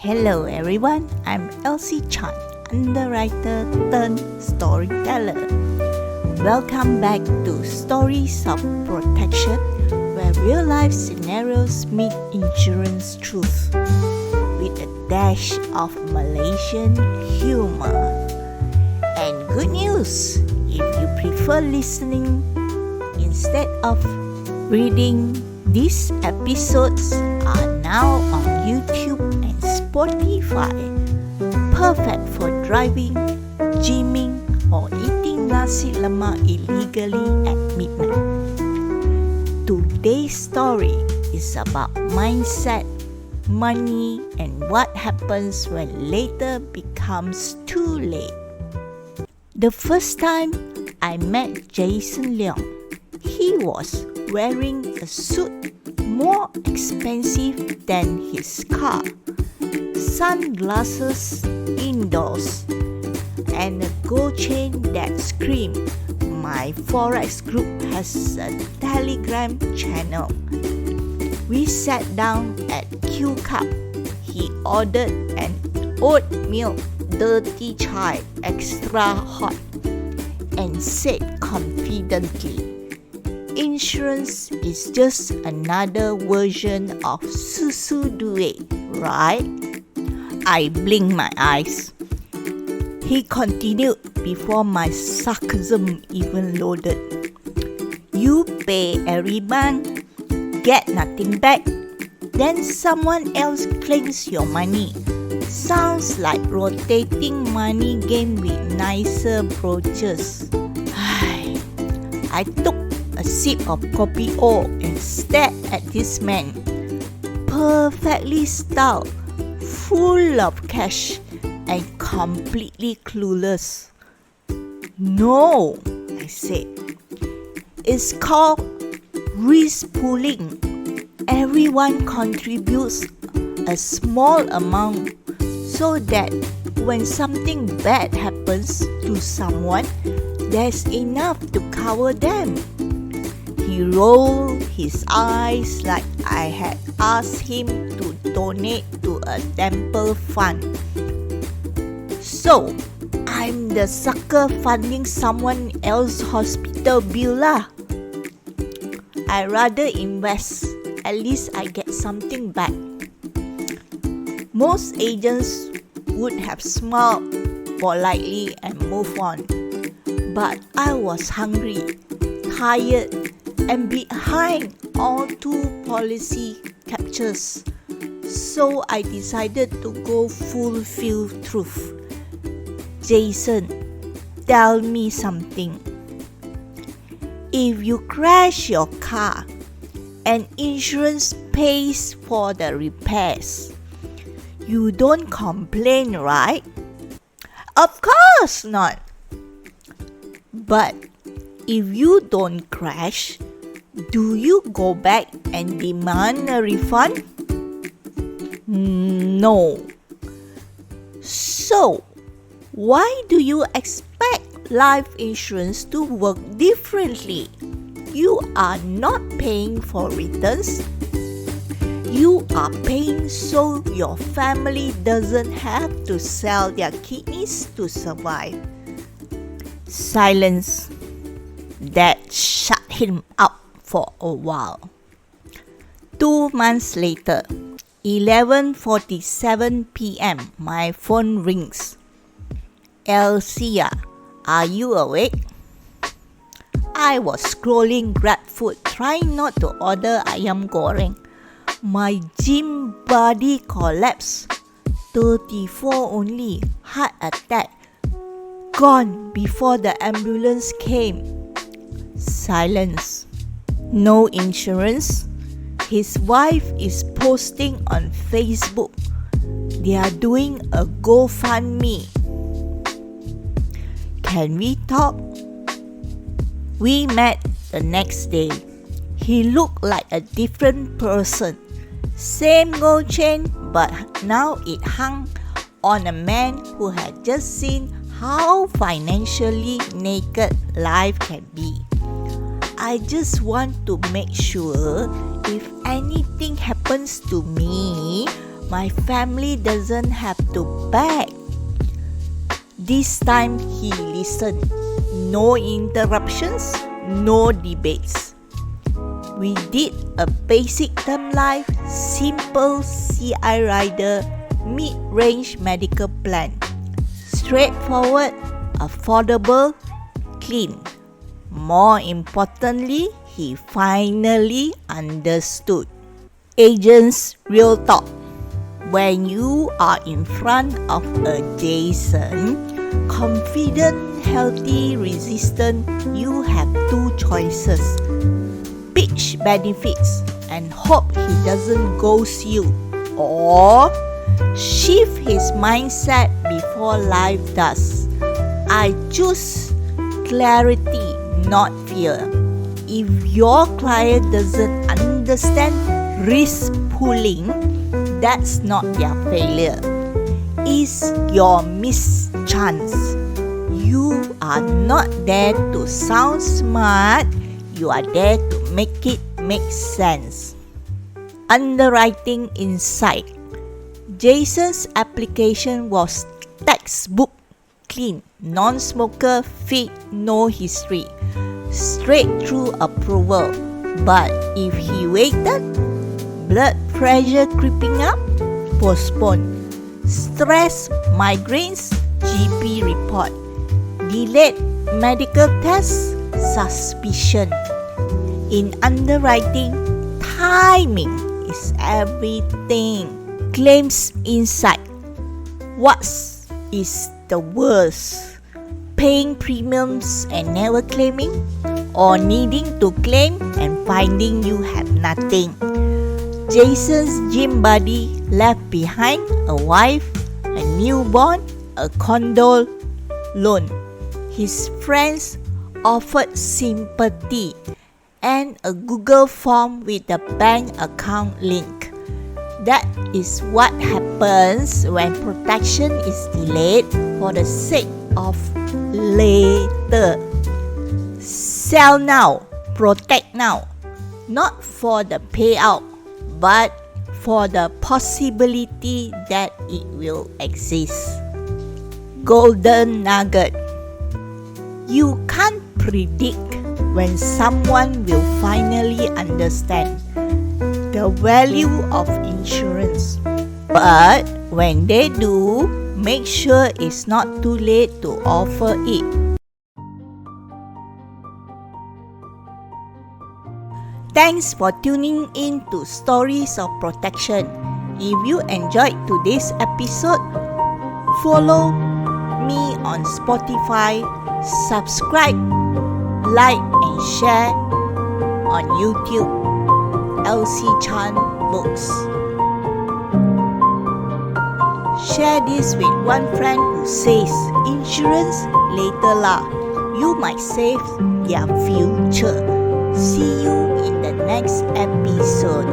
Hello everyone, I'm Elsie Chan, underwriter turned storyteller. Welcome back to Stories of Protection, where real life scenarios meet insurance truth with a dash of Malaysian humor. And good news, if you prefer listening instead of reading, these episodes are now on YouTube and Spotify, perfect for driving, gymming, or eating nasi lemak illegally at midnight. Today's story is about mindset, money, and what happens when later becomes too late. The first time I met Jason Leong, he was wearing a suit more expensive than his car, sunglasses indoors, and a gold chain that screamed, "My Forex group has a Telegram channel." We sat down at Q Cup. He ordered an oatmeal dirty chai extra hot and said confidently, "Insurance is just another version of susu duit, right?" I blinked my eyes. He continued before my sarcasm even loaded. "You pay every month, get nothing back, then someone else claims your money. Sounds like rotating money game with nicer brooches." I took a sip of kopi O and stared at this man, perfectly styled, full of cash, and completely clueless. "No," I said. "It's called risk pooling. Everyone contributes a small amount so that when something bad happens to someone, there's enough to cover them." He rolled his eyes like I had asked him to donate to a temple fund. "So, I'm the sucker funding someone else's hospital bill lah. I rather invest, at least I get something back." Most agents would have smiled politely and moved on. But I was hungry, tired, and behind all two policy captures. So I decided to go full field truth. "Jason, tell me something. If you crash your car and insurance pays for the repairs, you don't complain, right?" "Of course not." "But if you don't crash, do you go back and demand a refund?" "No." "So, why do you expect life insurance to work differently? You are not paying for returns. You are paying so your family doesn't have to sell their kidneys to survive." Silence. That shut him up for a while. 2 months later, 11:47 p.m., my phone rings. "Elsie, are you awake?" I was scrolling GrabFood, trying not to order ayam goreng. My gym body collapsed. 34 only, heart attack. Gone before the ambulance came. Silence. No insurance. His wife is posting on Facebook. They are doing a GoFundMe. "Can we talk?" We met the next day. He looked like a different person. Same gold chain, but now it hung on a man who had just seen how financially naked life can be. "I just want to make sure if anything happens to me, My family doesn't have to beg. This time he listened. No interruptions, no debates. We did a basic term life, simple CI rider, mid-range medical plan. Straightforward, affordable, clean. More importantly, he finally understood. Agents real talk. When you are in front of a Jason, confident, healthy, resistant, you have two choices. Pitch benefits and hope he doesn't ghost you, or shift his mindset before life does. I choose clarity, not fear. If your client doesn't understand risk pooling, that's not their failure. It's your missed chance. You are not there to sound smart. You are there to make it make sense. Underwriting insight. Jason's application was textbook clean, non-smoker, fit, no history, straight through approval. But if he waited, blood pressure creeping up, postpone. Stress, migraines, GP report. Delayed medical tests, suspicion. In underwriting, timing is everything. Claims insight. What is the worst? Paying premiums and never claiming, or needing to claim and finding you have nothing? Jason's gym buddy left behind a wife, a newborn, a condo loan. His friends offered sympathy and a Google form with a bank account link. That is what happens when protection is delayed for the sake of later. Sell now, protect now, not for the payout, but for the possibility that it will exist. Golden nugget. You can't predict when someone will finally understand the value of insurance. But when they do, make sure it's not too late to offer it. Thanks for tuning in to Stories of Protection. If you enjoyed today's episode, follow me on Spotify, subscribe, like and share on YouTube. LC Chan Books. Share this with one friend who says, insurance later lah. You might save their future. See you in the next episode.